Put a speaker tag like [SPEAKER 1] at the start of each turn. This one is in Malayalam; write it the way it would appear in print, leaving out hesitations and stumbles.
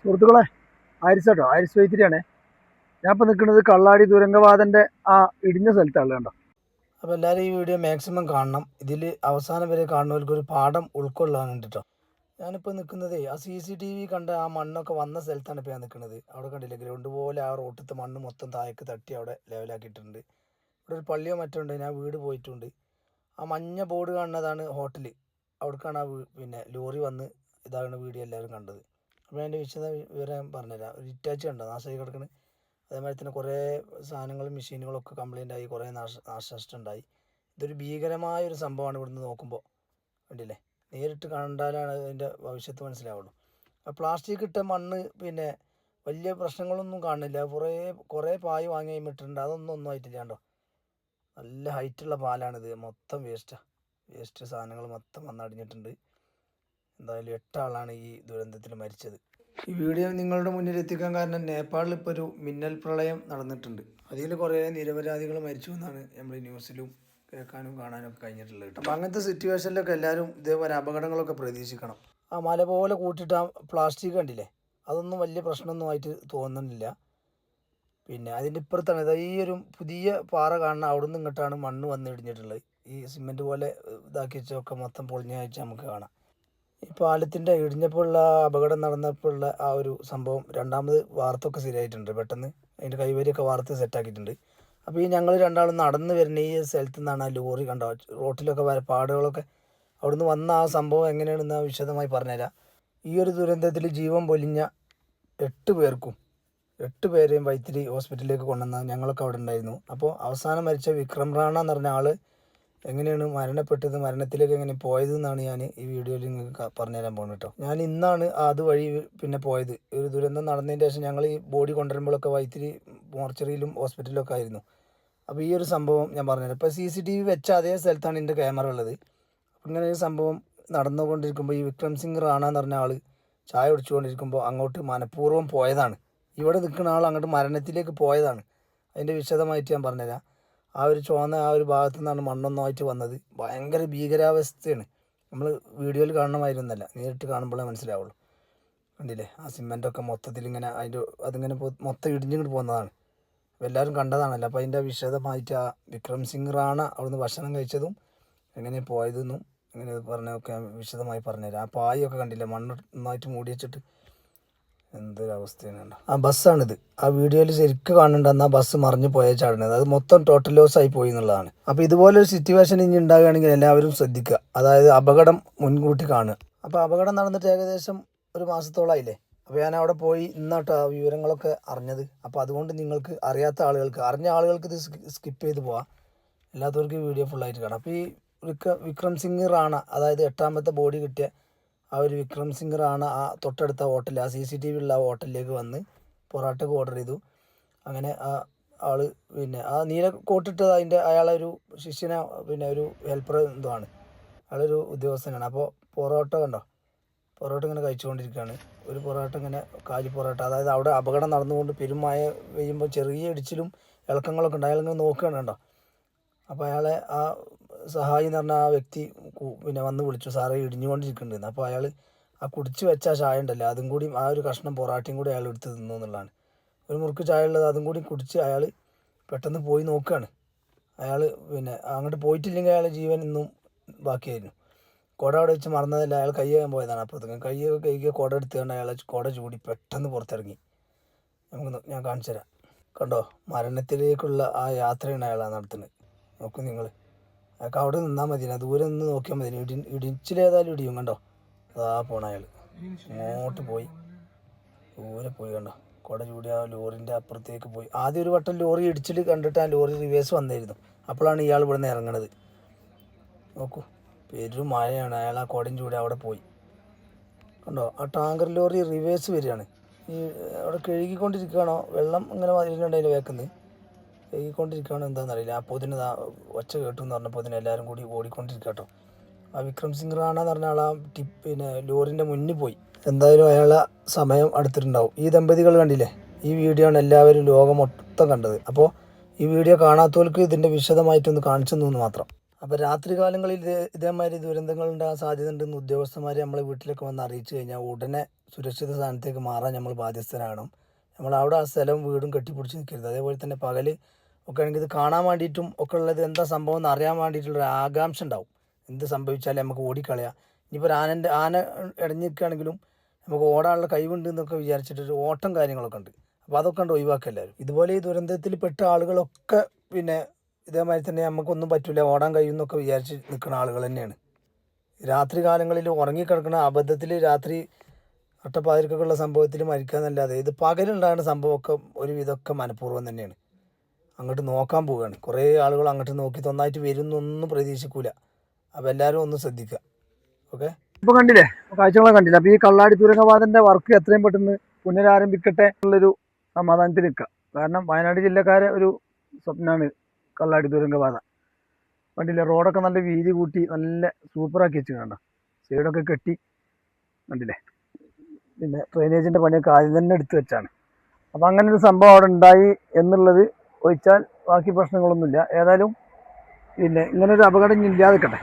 [SPEAKER 1] സുഹൃത്തുക്കളെ, ആരിസ് ആരിസ് വൈത്തിരിയാണേ. ഞാൻ ഇപ്പോൾ നിൽക്കുന്നത് കള്ളാടി തുരങ്കവാദൻ്റെ ആ ഇടിഞ്ഞ സ്ഥലത്താണ് കണ്ടോ. അപ്പോൾ എല്ലാവരും ഈ വീഡിയോ മാക്സിമം കാണണം. ഇതിൽ അവസാനം വരെ കാണുന്നവർക്ക് ഒരു പാഠം ഉൾക്കൊള്ളാനുണ്ട് കേട്ടോ. ഞാനിപ്പോൾ നിൽക്കുന്നത് ആ CCTV കണ്ട ആ മണ്ണൊക്കെ വന്ന സ്ഥലത്താണ് ഇപ്പോൾ ഞാൻ നിൽക്കുന്നത്. അവിടെ കണ്ടില്ലേ, ഗ്രൗണ്ട് പോലെ ആ റോട്ടിലത്തെ മണ്ണ് മൊത്തം താഴേക്ക് തട്ടി അവിടെ ലെവലാക്കിയിട്ടുണ്ട്. ഇവിടെ ഒരു പള്ളിയോ മറ്റോ ഉണ്ട്, ഞാൻ വീട് പോയിട്ടുണ്ട്. ആ മഞ്ഞ ബോർഡ് കാണുന്നതാണ് ഹോട്ടൽ. അവിടേക്കാണ് പിന്നെ ലോറി വന്ന് ഇതാണ് വീഡിയോ എല്ലാവരും കണ്ടത്. അപ്പോൾ അതിൻ്റെ വിവരം പറഞ്ഞുതരാം. ഒരു ഇറ്റാച്ച് കണ്ടോ നാശമായി കിടക്കുന്നത്. അതേമാതിരി തന്നെ കുറേ സാധനങ്ങളും മെഷീനുകളൊക്കെ കംപ്ലൈൻ്റ് ആയി, കുറേ നാശനഷ്ടം ഉണ്ടായി. ഇതൊരു ഭീകരമായ ഒരു സംഭവമാണ്. ഇവിടുന്ന് നോക്കുമ്പോൾ കണ്ടില്ലേ, നേരിട്ട് കണ്ടാലാണ് അതിൻ്റെ ഭവിഷ്യത്ത് മനസ്സിലാവുള്ളൂ. ആ പ്ലാസ്റ്റിക് ഇട്ട മണ്ണ് പിന്നെ വലിയ പ്രശ്നങ്ങളൊന്നും കാണില്ല. കുറേ പായ് വാങ്ങി ഇട്ടിട്ടുണ്ട്, ഒന്നും ആയിട്ടില്ല കണ്ടോ. നല്ല ഹൈറ്റുള്ള പാലാണിത്. മൊത്തം വേസ്റ്റ് സാധനങ്ങൾ മൊത്തം വന്നടിഞ്ഞിട്ടുണ്ട്. എന്തായാലും 8 ആളാണ് ഈ ദുരന്തത്തിൽ മരിച്ചത്. ഈ വീഡിയോ നിങ്ങളുടെ മുന്നിൽ എത്തിക്കാൻ കാരണം നേപ്പാളിൽ ഇപ്പോൾ ഒരു മിന്നൽ പ്രളയം നടന്നിട്ടുണ്ട്. അതിൽ കുറേ നിരപരാധികൾ മരിച്ചു എന്നാണ് നമ്മൾ ന്യൂസിലും കേൾക്കാനും കാണാനും ഒക്കെ കഴിഞ്ഞിട്ടുള്ളത്. അപ്പോൾ അങ്ങനത്തെ സിറ്റുവേഷനിലൊക്കെ എല്ലാവരും ഇതേപോലെ അപകടങ്ങളൊക്കെ പ്രതീക്ഷിക്കണം. ആ മല പോലെ കൂട്ടിയിട്ട് ആ പ്ലാസ്റ്റിക് കണ്ടില്ലേ, അതൊന്നും വലിയ പ്രശ്നമൊന്നും ആയിട്ട് തോന്നുന്നില്ല. പിന്നെ അതിൻ്റെ ഇപ്പുറത്താണ് ഈ ഒരു പുതിയ പാറ കാണുന്ന അവിടെ നിന്ന് ഇങ്ങോട്ടാണ് മണ്ണ് വന്നിടിഞ്ഞിട്ടുള്ളത്. ഈ സിമെൻറ്റ് പോലെ ഇതാക്കി വെച്ചൊക്കെ മൊത്തം പൊളിഞ്ഞാഴ്ച നമുക്ക് കാണാം. ഈ പാലത്തിൻ്റെ ഇടിഞ്ഞപ്പോഴുള്ള അപകടം നടന്നപ്പോഴുള്ള ആ ഒരു സംഭവം രണ്ടാമത് വാർത്തൊക്കെ ശരിയായിട്ടുണ്ട്. പെട്ടെന്ന് അതിൻ്റെ കൈവരിയൊക്കെ വാർത്ത് സെറ്റാക്കിയിട്ടുണ്ട്. അപ്പോൾ ഈ ഞങ്ങൾ രണ്ടാളും നടന്ന് വരുന്ന ഈ സ്ഥലത്തു നിന്നാണ് ആ ലോറി കണ്ടോ, റോട്ടിലൊക്കെ പാടുകളൊക്കെ അവിടുന്ന് വന്ന ആ സംഭവം എങ്ങനെയാണെന്ന് വിശദമായി പറഞ്ഞുതരാം. ഈ ഒരു ദുരന്തത്തിൽ ജീവൻ പൊലിഞ്ഞ 8 പേരെയും വൈത്തിരി ഹോസ്പിറ്റലിലേക്ക് കൊണ്ടുവന്ന ഞങ്ങളൊക്കെ അവിടെ ഉണ്ടായിരുന്നു. അപ്പോൾ അവസാനം മരിച്ച വിക്രം റാണ എന്ന് പറഞ്ഞ ആൾ എങ്ങനെയാണ് മരണപ്പെട്ടത്, മരണത്തിലേക്ക് എങ്ങനെ പോയതെന്നാണ് ഞാൻ ഈ വീഡിയോയിൽ നിങ്ങൾക്ക് പറഞ്ഞുതരാൻ പോകുന്നത് കേട്ടോ. ഞാൻ ഇന്നാണ് അതുവഴി പിന്നെ പോയത്. ഒരു ദുരന്തം നടന്നതിന് ശേഷം ഞങ്ങൾ ഈ ബോഡി കൊണ്ടുവരുമ്പോഴൊക്കെ വൈത്തിരി മോർച്ചറിയിലും ഹോസ്പിറ്റലിലൊക്കെ ആയിരുന്നു. അപ്പോൾ ഈ ഒരു സംഭവം ഞാൻ പറഞ്ഞുതരാം. ഇപ്പോൾ CCTV വെച്ച അതേ സ്ഥലത്താണ് എൻ്റെ ക്യാമറ ഉള്ളത്. ഇങ്ങനെ ഒരു സംഭവം നടന്നുകൊണ്ടിരിക്കുമ്പോൾ ഈ വിക്രം സിംഗ് റാണ എന്ന് പറഞ്ഞ ആൾ ചായ കുടിച്ചുകൊണ്ടിരിക്കുമ്പോൾ അങ്ങോട്ട് മനഃപൂർവ്വം പോയതാണ്. ഇവിടെ നിൽക്കുന്ന ആൾ അങ്ങോട്ട് മരണത്തിലേക്ക് പോയതാണ്. അതിൻ്റെ വിശദമായിട്ട് ഞാൻ പറഞ്ഞുതരാം. ആ ഒരു ചുവന്ന ആ ഒരു ഭാഗത്തു നിന്നാണ് മണ്ണൊന്നായിട്ട് വന്നത്. ഭയങ്കര ഭീകരാവസ്ഥയാണ്. നമ്മൾ വീഡിയോയിൽ കാണണമായിരുന്നല്ല, നേരിട്ട് കാണുമ്പോഴേ മനസ്സിലാവുള്ളൂ. കണ്ടില്ലേ, ആ സിമെൻറ്റൊക്കെ മൊത്തത്തിൽ ഇങ്ങനെ അതിങ്ങനെ മൊത്തം ഇടിഞ്ഞിങ്ങോട്ട് പോകുന്നതാണ്. അപ്പോൾ എല്ലാവരും കണ്ടതാണല്ലോ. അപ്പോൾ അതിൻ്റെ വിശദമായിട്ട് ആ വിക്രം സിംഗ് റാണ അവിടുന്ന് ഭക്ഷണം കഴിച്ചതും എങ്ങനെ പോയതെന്നും എങ്ങനെ പറഞ്ഞൊക്കെ വിശദമായി പറഞ്ഞുതരാം. ആ പായൊക്കെ കണ്ടില്ലേ, മണ്ണ് നന്നായിട്ട് മൂടി വെച്ചിട്ട് എന്തൊരവസ്ഥയാണ് കണ്ടോ. ആ ബസ്സാണിത്. ആ വീഡിയോയിൽ ശരിക്കും കാണുന്നുണ്ട്. എന്നാൽ ബസ് മറിഞ്ഞു പോയ ചാടുന്നത്, അത് മൊത്തം ടോട്ടൽ ലോസ് ആയി പോയി എന്നുള്ളതാണ്. അപ്പോൾ ഇതുപോലൊരു സിറ്റുവേഷൻ ഇനി ഉണ്ടാകുകയാണെങ്കിൽ എല്ലാവരും ശ്രദ്ധിക്കുക. അതായത് അപകടം മുൻകൂട്ടി കാണുക. അപ്പോൾ അപകടം നടന്നിട്ട് ഏകദേശം ഒരു മാസത്തോളമായില്ലേ. അപ്പോൾ ഞാൻ അവിടെ പോയി ഇന്നാട്ടോ ആ വിവരങ്ങളൊക്കെ അറിഞ്ഞത്. അപ്പോൾ അതുകൊണ്ട് നിങ്ങൾക്ക് അറിയാത്ത ആളുകൾക്ക്, അറിഞ്ഞ ആളുകൾക്ക് ഇത് സ്കിപ്പ് ചെയ്ത് പോവാം, അല്ലാത്തവർക്ക് വീഡിയോ ഫുള്ളായിട്ട് കാണാം. അപ്പോൾ ഈ വിക്രം സിംഗ് റാണ, അതായത് 8ാമത്തെ ബോഡി കിട്ടിയ ആ ഒരു വിക്രം സിംഗ് റാണ ആ തൊട്ടടുത്ത ഹോട്ടലിൽ, ആ CCTV ഉള്ള ആ ഹോട്ടലിലേക്ക് വന്ന് പൊറാട്ടക്ക് ഓർഡർ ചെയ്തു. അങ്ങനെ ആ ആൾ പിന്നെ ആ നീല കോട്ടിട്ടത് അയാളൊരു ശിഷ്യനെ, പിന്നെ ഒരു ഹെൽപ്പർ എന്തോ ആണ്, അയാളൊരു ഉദ്യോഗസ്ഥനാണ്. അപ്പോൾ പൊറോട്ട കണ്ടോ, പൊറോട്ട ഇങ്ങനെ കഴിച്ചുകൊണ്ടിരിക്കുകയാണ്. ഒരു പൊറോട്ട ഇങ്ങനെ കാലി പൊറോട്ട, അതായത് അവിടെ അപകടം നടന്നുകൊണ്ട് പെരുമായ പെയ്യുമ്പോൾ ചെറിയ ഇടിച്ചിലും ഇളക്കങ്ങളൊക്കെ ഉണ്ട്. അയാളിങ്ങനെ നോക്കുകയാണ് കണ്ടോ. അപ്പോൾ അയാളെ ആ സഹായി എന്ന് പറഞ്ഞ ആ വ്യക്തി പിന്നെ വന്ന് വിളിച്ചു, സാറേ ഇടിഞ്ഞുകൊണ്ടിരിക്കുന്നുണ്ടെന്ന്. അപ്പോൾ അയാൾ ആ കുടിച്ച് വെച്ച ആ ചായ ഉണ്ടല്ലോ, അതും കൂടി ആ ഒരു കഷ്ണം പൊറാട്ടയും കൂടി അയാൾ എടുത്ത് തിന്നു എന്നുള്ളതാണ്. ഒരു മുറുക്ക് ചായ ഉള്ളത് അതും കൂടി കുടിച്ച് അയാൾ പെട്ടെന്ന് പോയി നോക്കുകയാണ്. അയാൾ പിന്നെ അങ്ങോട്ട് പോയിട്ടില്ലെങ്കിൽ അയാൾ ജീവൻ ഇന്നും ബാക്കിയായിരുന്നു. കുട അവിടെ വെച്ച് മറന്നതല്ല, അയാൾ കൈ കഴുകാൻ പോയതാണ്. അപ്പോഴത്തേക്കും കൈ കഴുകിയ കുട എടുത്തുകൊണ്ട് അയാൾ കുട ചൂടി പെട്ടെന്ന് പുറത്തിറങ്ങി. ഞാൻ കാണിച്ചു തരാം. കണ്ടോ, മരണത്തിലേക്കുള്ള ആ യാത്രയാണ് അയാൾ നടത്തുന്നത്. നോക്കൂ നിങ്ങൾ, അയാൾക്ക് അവിടെ നിന്നാൽ മതി, ദൂരെ നിന്ന് നോക്കിയാൽ മതി. ഇടിച്ചിലേതായാലും ഇടിയും കണ്ടോ. അതാ പോണ അയാൾ അങ്ങോട്ട് പോയി, ദൂരെ പോയി കണ്ടോ. കുട ചൂടി ആ ലോറിൻ്റെ അപ്പുറത്തേക്ക് പോയി. ആദ്യം ഒരു വട്ടം ലോറി ഇടിച്ചിട്ട് കണ്ടിട്ട് ആ ലോറി റിവേഴ്സ് വന്നിരുന്നു. അപ്പോഴാണ് ഇയാൾ ഇവിടെ നിന്ന് ഇറങ്ങണത്. നോക്കൂ, പെരും മഴയാണ്. അയാൾ ആ കുടയും ചൂടി അവിടെ പോയി കണ്ടോ. ആ ടാങ്കർ ലോറി റിവേഴ്സ് വരികയാണ്. ഈ അവിടെ കഴുകിക്കൊണ്ടിരിക്കുകയാണോ, വെള്ളം ഇങ്ങനെ വരുന്നുണ്ട് അതിൻ്റെ വേക്കുന്നത്, കഴുകിക്കൊണ്ടിരിക്കുകയാണോ എന്താണെന്നറിയില്ല. അപ്പോൾ ഇതിന് ഒച്ച കേട്ടു എന്ന് പറഞ്ഞപ്പോൾ ഇതിന് എല്ലാവരും കൂടി ഓടിക്കൊണ്ടിരിക്കുക കേട്ടോ. ആ വിക്രം സിംഗ് റാണ എന്ന് പറഞ്ഞ ആൾ ആ പിന്നെ ലോറിൻ്റെ മുന്നിൽ പോയി. എന്തായാലും അയാളെ സമയം അടുത്തിട്ടുണ്ടാവും. ഈ ദമ്പതികൾ കണ്ടില്ലേ, ഈ വീഡിയോ ആണ് എല്ലാവരും ലോകം മൊത്തം കണ്ടത്. അപ്പോൾ ഈ വീഡിയോ കാണാത്തവർക്ക് ഇതിൻ്റെ വിശദമായിട്ടൊന്ന് കാണിച്ചു തന്നു മാത്രം. അപ്പോൾ രാത്രി കാലങ്ങളിൽ ഇതേമാതിരി ദുരന്തങ്ങൾ ഉണ്ടാകാൻ സാധ്യത ഉണ്ടെന്ന് ഉദ്യോഗസ്ഥന്മാർ നമ്മളെ വീട്ടിലൊക്കെ വന്ന് അറിയിച്ചു കഴിഞ്ഞാൽ ഉടനെ സുരക്ഷിത സ്ഥാനത്തേക്ക് മാറാൻ നമ്മൾ ബാധ്യസ്ഥരാകണം. നമ്മൾ അവിടെ ആ സ്ഥലവും വീടും കെട്ടിപ്പിടിച്ച് നിൽക്കരുത്. അതേപോലെ തന്നെ പകൽ ഒക്കെ ആണെങ്കിൽ ഇത് കാണാൻ വേണ്ടിയിട്ടും ഒക്കെ ഉള്ളത് എന്താ സംഭവം എന്ന് അറിയാൻ വേണ്ടിയിട്ടുള്ളൊരു ആകാംക്ഷ ഉണ്ടാവും. എന്ത് സംഭവിച്ചാലും നമുക്ക് ഓടിക്കളയാം. ഇനിയിപ്പോൾ ആന ഇടഞ്ഞു നിൽക്കുകയാണെങ്കിലും നമുക്ക് ഓടാനുള്ള കഴിവുണ്ട് എന്നൊക്കെ വിചാരിച്ചിട്ടൊരു ഓട്ടം കാര്യങ്ങളൊക്കെ ഉണ്ട്. അപ്പോൾ അതൊക്കെ ഉണ്ട് ഒഴിവാക്കുക എല്ലാവരും. ഇതുപോലെ ഈ ദുരന്തത്തിൽ പെട്ട ആളുകളൊക്കെ പിന്നെ ഇതേമാതിരി തന്നെ നമുക്കൊന്നും പറ്റില്ല, ഓടാൻ കഴിയുമെന്നൊക്കെ വിചാരിച്ച് നിൽക്കുന്ന ആളുകൾ തന്നെയാണ്. രാത്രി കാലങ്ങളിൽ ഉറങ്ങിക്കിടക്കുന്ന അബദ്ധത്തിൽ രാത്രി ഒട്ടപ്പാതിരക്കുള്ള സംഭവത്തിൽ മരിക്കാന്നല്ലാതെ ഇത് പകലുണ്ടാകുന്ന സംഭവമൊക്കെ ഒരുവിധമൊക്കെ മനഃപൂർവ്വം തന്നെയാണ്. അങ്ങോട്ട് നോക്കാൻ പോവുകയാണ്. കുറേ ആളുകൾ അങ്ങോട്ട് നോക്കി നന്നായിട്ട് വരുന്നൊന്നും പ്രതീക്ഷിക്കൂല. അപ്പോൾ എല്ലാവരും ഒന്ന് ശ്രദ്ധിക്കുക. ഓക്കെ, ഇപ്പോൾ കണ്ടില്ലേ, കാഴ്ചകളെ കണ്ടില്ല. അപ്പോൾ ഈ കള്ളാടി തുരങ്കപാതൻ്റെ വർക്ക് എത്രയും പെട്ടെന്ന് പുനരാരംഭിക്കട്ടെ എന്നുള്ളൊരു സമാധാനത്തിൽ നിൽക്കുക. കാരണം വയനാട് ജില്ലക്കാരെ ഒരു സ്വപ്നമാണ് കള്ളാടി തുരങ്കപാത. കണ്ടില്ലേ, റോഡൊക്കെ നല്ല വീതി കൂട്ടി നല്ല സൂപ്പറാക്കി വെച്ച് കണ്ട, സൈഡൊക്കെ കെട്ടി കണ്ടില്ലേ. പിന്നെ ഡ്രെയിനേജിൻ്റെ പണിയൊക്കെ ആദ്യം തന്നെ എടുത്തു വെച്ചാണ്. അപ്പോൾ അങ്ങനെ ഒരു സംഭവം അവിടെ ഉണ്ടായി എന്നുള്ളത് ഒഴിച്ചാൽ ബാക്കി പ്രശ്നങ്ങളൊന്നുമില്ല. ഏതായാലും പിന്നെ ഇങ്ങനൊരു അപകടം ഇല്ലാതിരിക്കട്ടെ.